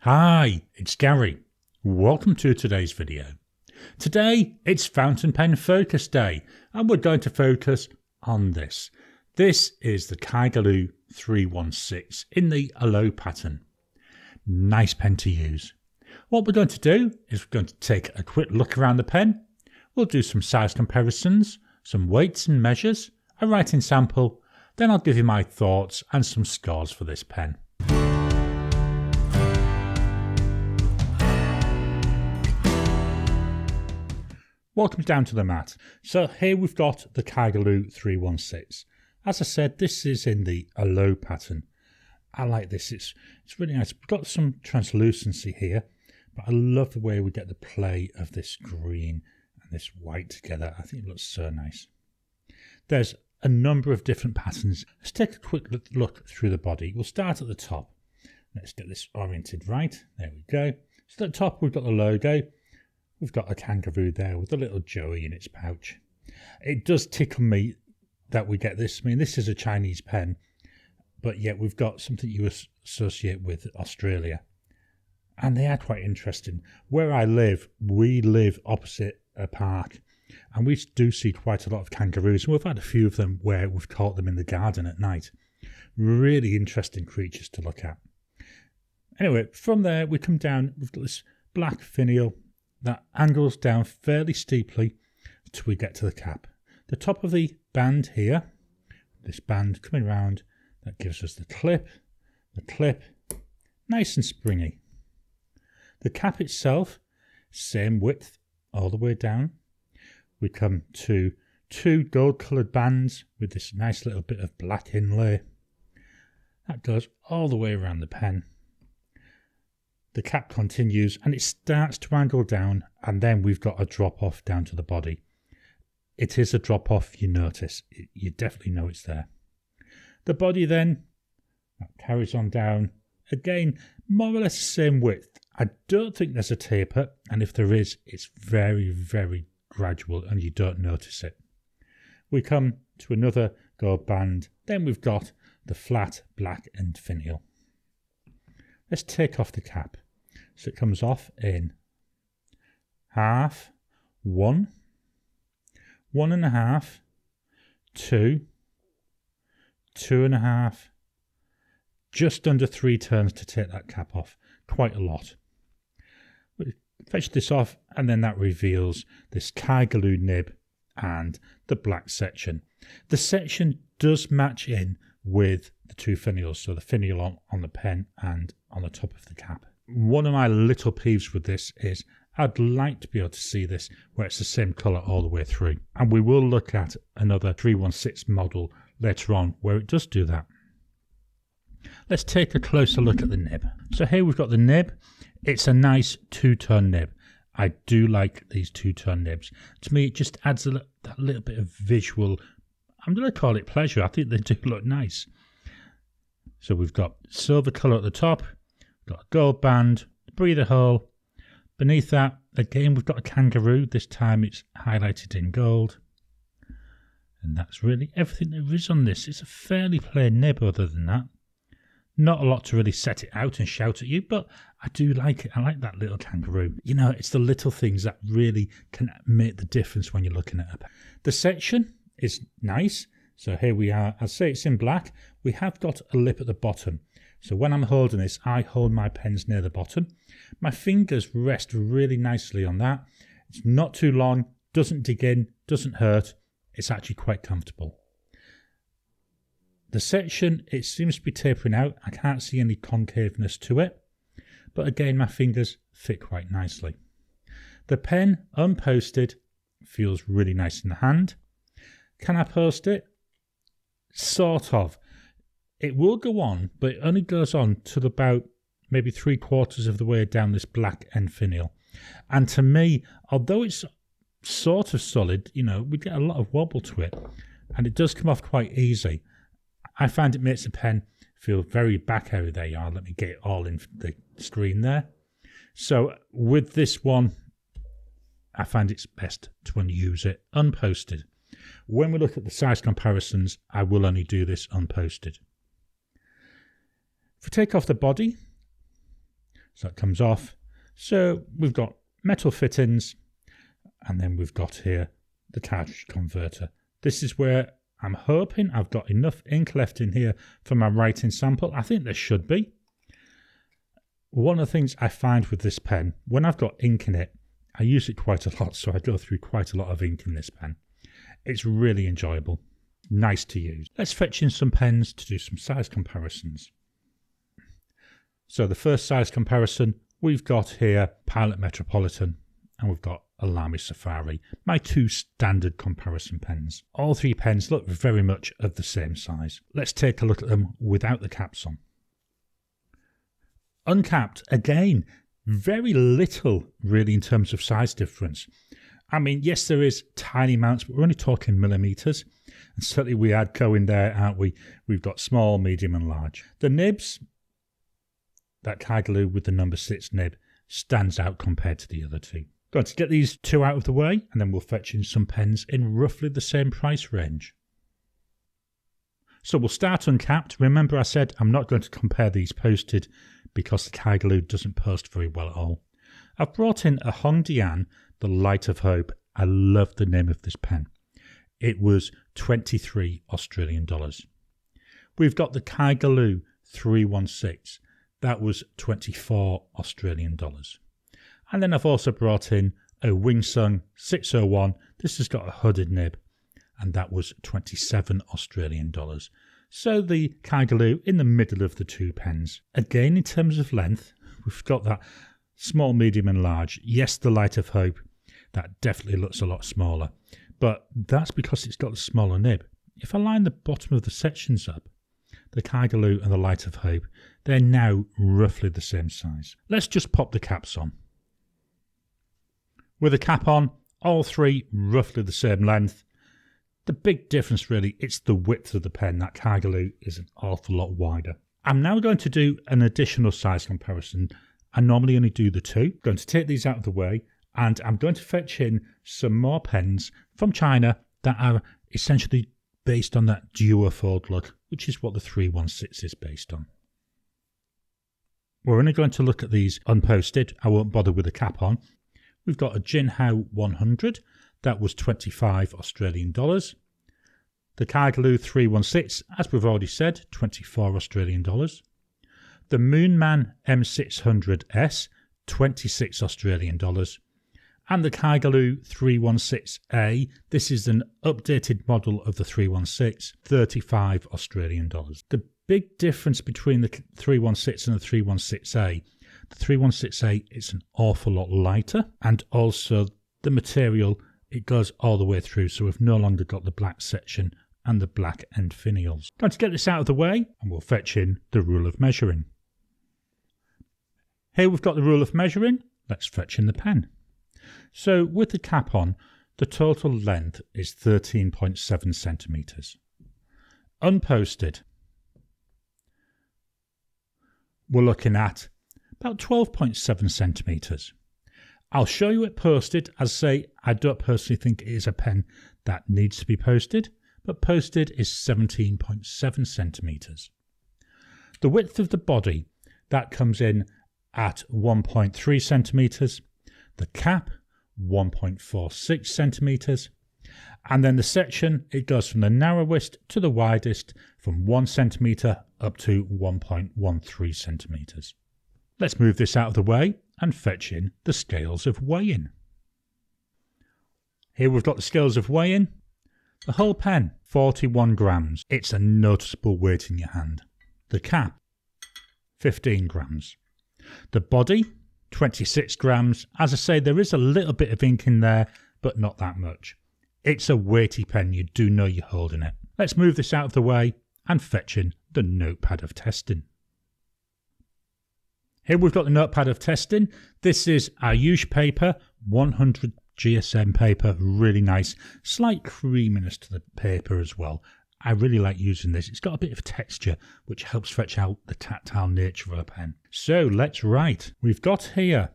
Hi, it's Gary. Welcome to today's video. Today it's fountain pen focus day and we're going to focus on this. This is the Kaigelu 316 in the Aloe pattern. Nice pen to use. What we're going to do is we're going to take a quick look around the pen. We'll do some size comparisons, some weights and measures, a writing sample, then I'll give you my thoughts and some scores for this pen. Welcome down to the mat. So here we've got the Kaigelu 316. As I said, this is in the Aloe pattern. I like this, it's really nice. We've got some translucency here, but I love the way we get the play of this green and this white together. I think it looks so nice. There's a number of different patterns. Let's take a quick look through the body. We'll start at the top. Let's get this oriented right. There we go. So at the top we've got the logo. We've got a kangaroo there with a little joey in its pouch. It does tickle me that we get this. I mean, this is a Chinese pen, but yet we've got something you associate with Australia. And they are quite interesting. Where I live, we live opposite a park, and we do see quite a lot of kangaroos. And we've had a few of them where we've caught them in the garden at night. Really interesting creatures to look at. Anyway, from there we come down, we've got this black finial that angles down fairly steeply till we get to the cap. The top of the band here, this band coming round, that gives us the clip, nice and springy. The cap itself, same width all the way down. We come to two gold coloured bands with this nice little bit of black inlay. That goes all the way around the pen. The cap continues and it starts to angle down, and then we've got a drop off down to the body. It is a drop off, you notice. You definitely know it's there. The body then that carries on down. Again, more or less the same width. I don't think there's a taper, and if there is, it's very, very gradual and you don't notice it. We come to another gold band. Then we've got the flat black end finial. Let's take off the cap. So it comes off in half, 1, 1.5, 2, 2.5, just under 3 turns to take that cap off. Quite a lot. We fetch this off, and then that reveals this Kaigelu nib and the black section. The section does match in with the two finials, so the finial on the pen and on the top of the cap. One of my little peeves with this is I'd like to be able to see this where it's the same colour all the way through. And we will look at another 316 model later on where it does do that. Let's take a closer look at the nib. So here we've got the nib. It's a nice two-tone nib. I do like these two-tone nibs. To me, it just adds that little bit of visual, I'm going to call it pleasure. I think they do look nice. So we've got silver colour at the top, we've got a gold band, breather hole. Beneath that, again, we've got a kangaroo. This time it's highlighted in gold. And that's really everything there is on this. It's a fairly plain nib other than that. Not a lot to really set it out and shout at you, but I do like it. I like that little kangaroo. You know, it's the little things that really can make the difference when you're looking at it. The section is nice. So here we are. I'll say it's in black. We have got a lip at the bottom. So when I'm holding this, I hold my pens near the bottom. My fingers rest really nicely on that. It's not too long, doesn't dig in, doesn't hurt. It's actually quite comfortable. The section, it seems to be tapering out. I can't see any concaveness to it. But again, my fingers fit quite nicely. The pen, unposted, feels really nice in the hand. Can I post it? Sort of. It will go on, but it only goes on to about maybe 3/4 of the way down this black end finial. And to me, although it's sort of solid, you know, we get a lot of wobble to it, and it does come off quite easy. I find it makes the pen feel very back area. There you are. Let me get it all in the screen there. So with this one, I find it's best to use it unposted. When we look at the size comparisons, I will only do this unposted. If we take off the body, So that comes off. So we've got metal fittings, and then we've got here the cartridge converter. This is where I'm hoping I've got enough ink left in here for my writing sample. I think there should be. One of the things I find with this pen, when I've got ink in it, I use it quite a lot, so I go through quite a lot of ink in this pen. It's really enjoyable, nice to use. Let's fetch in some pens to do some size comparisons. So the first size comparison, we've got here Pilot Metropolitan, and we've got Lamy Safari, my two standard comparison pens. All three pens look very much of the same size. Let's take a look at them without the caps on. Uncapped, again, very little really in terms of size difference. I mean, yes, there is tiny amounts, but we're only talking millimeters. And certainly we had going there, aren't we? We've got small, medium and large. The nibs, that Kaigelu with the number 6 nib stands out compared to the other two. Going to get these two out of the way, and then we'll fetch in some pens in roughly the same price range. So we'll start uncapped. Remember I said I'm not going to compare these posted because the Kaigelu doesn't post very well at all. I've brought in a Hongdian, the Light of Hope. I love the name of this pen. It was 23 Australian dollars. We've got the Kaigelu 316. That was 24 Australian dollars. And then I've also brought in a Wingsung 601. This has got a hooded nib, and that was 27 Australian dollars. So the Kaigelu in the middle of the two pens. Again, in terms of length, we've got that small, medium and large. Yes, the Light of Hope, that definitely looks a lot smaller, but that's because it's got a smaller nib. If I line the bottom of the sections up, the Kaigelu and the Light of Hope, they're now roughly the same size. Let's just pop the caps on. With a cap on, all three roughly the same length. The big difference really, it's the width of the pen. That Kaigelu is an awful lot wider. I'm now going to do an additional size comparison. I normally only do the two. I'm going to take these out of the way, and I'm going to fetch in some more pens from China that are essentially based on that duofold look, which is what the 316 is based on. We're only going to look at these unposted. I won't bother with the cap on. We've got a Jinhao 100, that was 25 Australian dollars. The Kaigelu 316, as we've already said, 24 Australian dollars. The Moonman M600S, 26 Australian dollars. And the Kaigelu 316A, this is an updated model of the 316, 35 Australian dollars. The big difference between the 316 and the 316A, the 316A is an awful lot lighter, and also the material, it goes all the way through, so we've no longer got the black section and the black end finials. Going to get this out of the way, and we'll fetch in the rule of measuring. Here we've got the rule of measuring. Let's fetch in the pen. So with the cap on, the total length is 13.7 centimetres. Unposted, we're looking at about 12.7 centimetres. I'll show you it posted. As I say, I don't personally think it is a pen that needs to be posted, but posted is 17.7 centimetres. The width of the body, that comes in at 1.3 centimetres. The cap, 1.46 centimetres. And then the section, it goes from the narrowest to the widest, from 1 centimetre up to 1.13 centimetres. Let's move this out of the way and fetch in the scales of weighing. Here we've got the scales of weighing. The whole pen, 41 grams. It's a noticeable weight in your hand. The cap, 15 grams. The body, 26 grams. As I say, there is a little bit of ink in there, but not that much. It's a weighty pen. You do know you're holding it. Let's move this out of the way and fetch in the notepad of testing. Here we've got the notepad of testing. This is Ayush paper, 100 GSM paper, really nice. Slight creaminess to the paper as well. I really like using this. It's got a bit of texture, which helps fetch out the tactile nature of a pen. So let's write. We've got here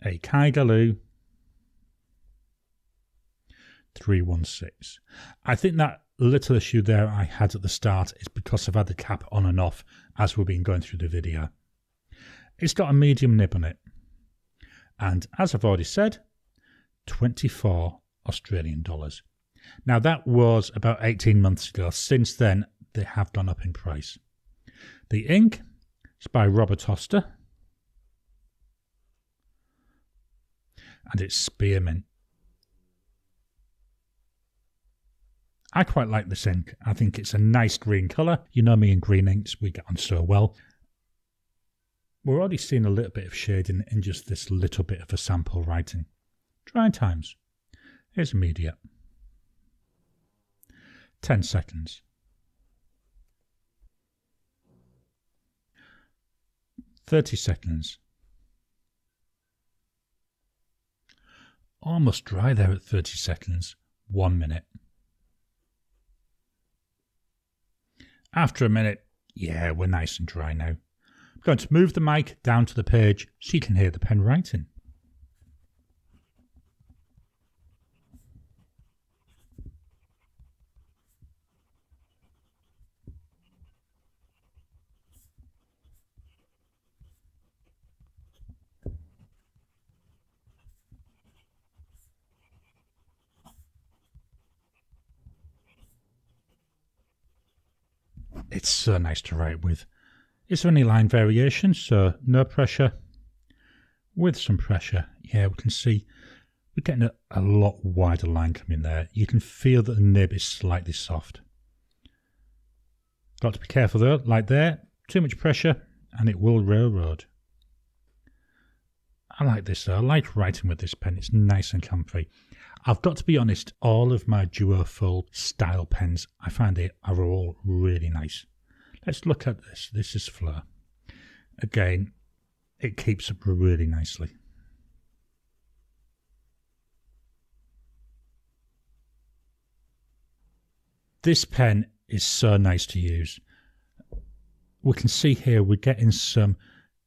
a Kaigelu 316. I think that little issue there I had at the start is because I've had the cap on and off as we've been going through the video. It's got a medium nib on it. And as I've already said, 24 Australian dollars. Now that was about 18 months ago. Since then, they have gone up in price. The ink is by Robert Oster. And it's Spearmint. I quite like this ink. I think it's a nice green colour. You know me and green inks, we get on so well. We're already seeing a little bit of shading in just this little bit of a sample writing. Drying times. Here's immediate. 10 seconds. "30 seconds. Almost dry there at 30 seconds. 1 minute. After a minute, yeah, we're nice and dry now. I'm going to move the mic down to the page so you can hear the pen writing. It's so nice to write with. Is there any line variation? So no pressure. With some pressure, yeah, we can see we're getting a lot wider line coming there. You can feel that the nib is slightly soft. Got to be careful though, like there, too much pressure and it will railroad. I like this though, I like writing with this pen, it's nice and comfy. I've got to be honest, all of my Duo Full style pens, I find they are all really nice. Let's look at this. This is Fleur. Again, it keeps up really nicely. This pen is so nice to use. We can see here we're getting some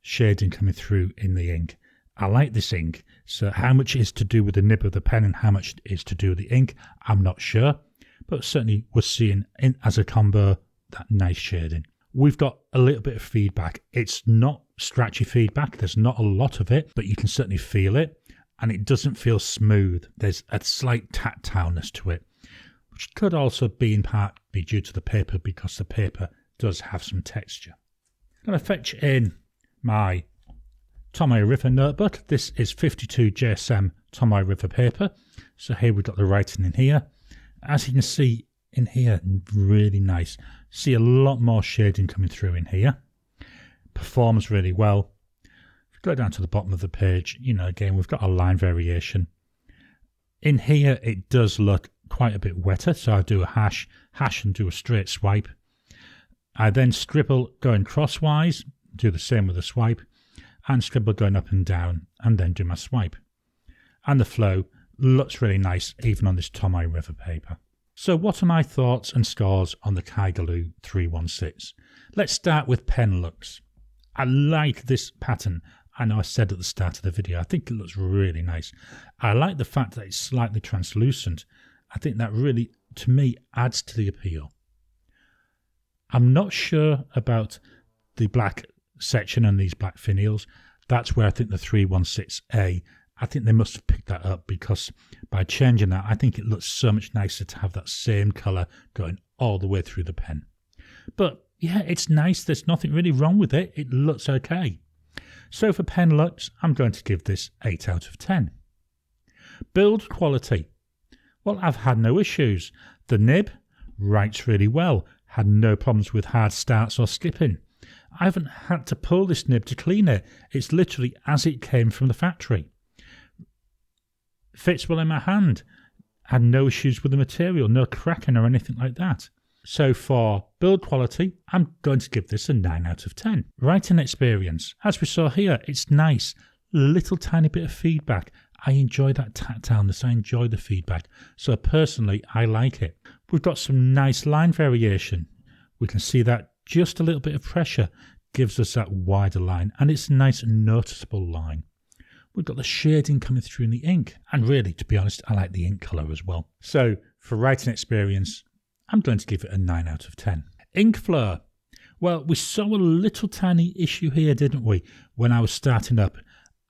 shading coming through in the ink. I like this ink, so how much is to do with the nib of the pen and how much is to do with the ink, I'm not sure, but certainly we're seeing as a combo that nice shading. We've got a little bit of feedback. It's not scratchy feedback, there's not a lot of it, but you can certainly feel it, and it doesn't feel smooth. There's a slight tactileness to it, which could also be in part be due to the paper, because the paper does have some texture. I'm going to fetch in my Tomoe River notebook. This is 52 GSM Tomoe River paper. So here we've got the writing in here. As you can see in here, really nice. See a lot more shading coming through in here. Performs really well. If you go down to the bottom of the page, you know, again, we've got a line variation. In here, it does look quite a bit wetter. So I do a hash and do a straight swipe. I then scribble going crosswise, do the same with a swipe, and scribble going up and down, and then do my swipe. And the flow looks really nice, even on this Tomoe River paper. So what are my thoughts and scores on the Kaigelu 316? Let's start with pen looks. I like this pattern. I know I said at the start of the video, I think it looks really nice. I like the fact that it's slightly translucent. I think that really, to me, adds to the appeal. I'm not sure about the black section and these black finials. That's where I think the 316A, I think they must have picked that up, because by changing that, I think it looks so much nicer to have that same colour going all the way through the pen. But yeah, it's nice. There's nothing really wrong with it. It looks okay. So for pen looks, I'm going to give this 8 out of 10. Build quality. Well, I've had no issues. The nib writes really well. Had no problems with hard starts or skipping. I haven't had to pull this nib to clean it. It's literally as it came from the factory. Fits well in my hand. Had no issues with the material, no cracking or anything like that. So for build quality, I'm going to give this a 9 out of 10. Writing experience. As we saw here, it's nice. Little tiny bit of feedback. I enjoy that tactileness. I enjoy the feedback. So personally, I like it. We've got some nice line variation. We can see that just a little bit of pressure gives us that wider line, and it's a nice noticeable line. We've got the shading coming through in the ink, and really, to be honest, I like the ink colour as well. So for writing experience, I'm going to give it a 9 out of 10. Ink flow. Well, we saw a little tiny issue here, didn't we, when I was starting up.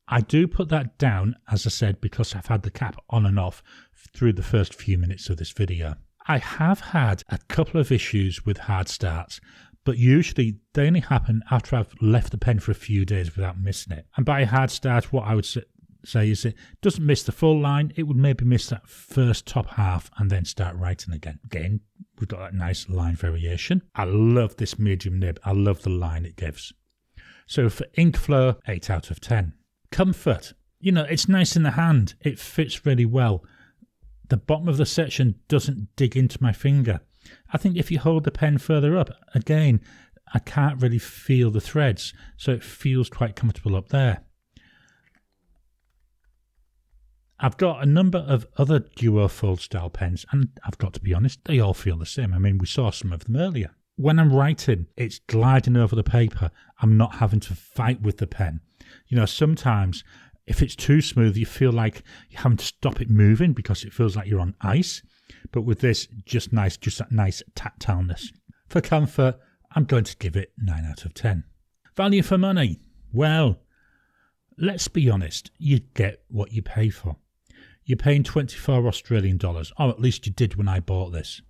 I do put that down, as I said, because I've had the cap on and off through the first few minutes of this video. I have had a couple of issues with hard starts, but usually they only happen after I've left the pen for a few days without missing it. And by a hard start, what I would say is it doesn't miss the full line. It would maybe miss that first top half and then start writing again. Again, we've got that nice line variation. I love this medium nib. I love the line it gives. So for ink flow, 8 out of 10. Comfort. You know, it's nice in the hand. It fits really well. The bottom of the section doesn't dig into my finger. I think if you hold the pen further up, again, I can't really feel the threads, so it feels quite comfortable up there. I've got a number of other duo fold style pens, and I've got to be honest, they all feel the same. I mean, we saw some of them earlier. When I'm writing, it's gliding over the paper. I'm not having to fight with the pen. You know, sometimes if it's too smooth, you feel like you're having to stop it moving because it feels like you're on ice. But with this, just that nice tactileness. For comfort, I'm going to give it 9 out of 10. Value for money. Well, let's be honest, you get what you pay for. You're paying 24 Australian dollars, or at least you did when I bought this.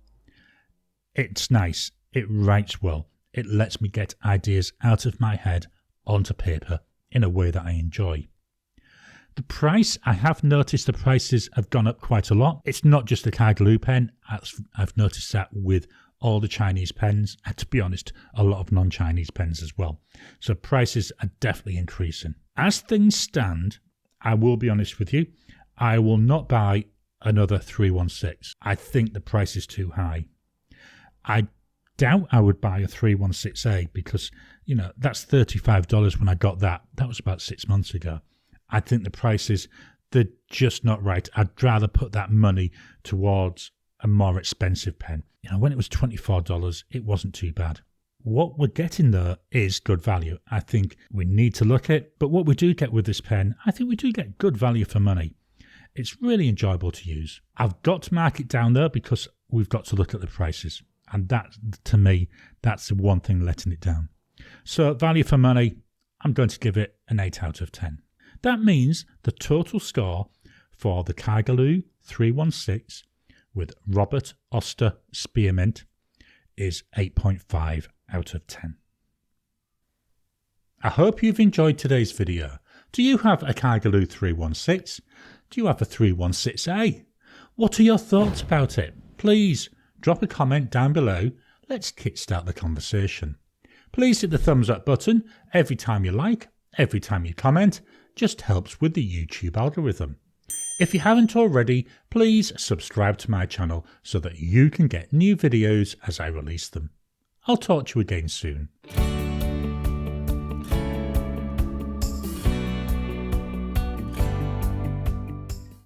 It's nice. It writes well. It lets me get ideas out of my head onto paper in a way that I enjoy. The price, I have noticed the prices have gone up quite a lot. It's not just the Kaigelu pen. I've noticed that with all the Chinese pens, and to be honest, a lot of non-Chinese pens as well. So prices are definitely increasing. As things stand, I will be honest with you, I will not buy another 316. I think the price is too high. I doubt I would buy a 316A because, you know, that's $35 when I got that. That was about 6 months ago. I think the prices, they're just not right. I'd rather put that money towards a more expensive pen. You know, when it was $24, it wasn't too bad. What we're getting there is good value. I think we need to look at, but what we do get with this pen, I think we do get good value for money. It's really enjoyable to use. I've got to mark it down there because we've got to look at the prices. And that, to me, that's the one thing letting it down. So value for money, I'm going to give it an 8 out of 10. That means the total score for the Kaigelu 316 with Robert Oster Spearmint is 8.5 out of 10. I hope you've enjoyed today's video. Do you have a Kaigelu 316? Do you have a 316A? What are your thoughts about it? Please drop a comment down below. Let's kickstart the conversation. Please hit the thumbs up button every time you like, every time you comment. Just helps with the YouTube algorithm. If you haven't already, please subscribe to my channel so that you can get new videos as I release them. I'll talk to you again soon.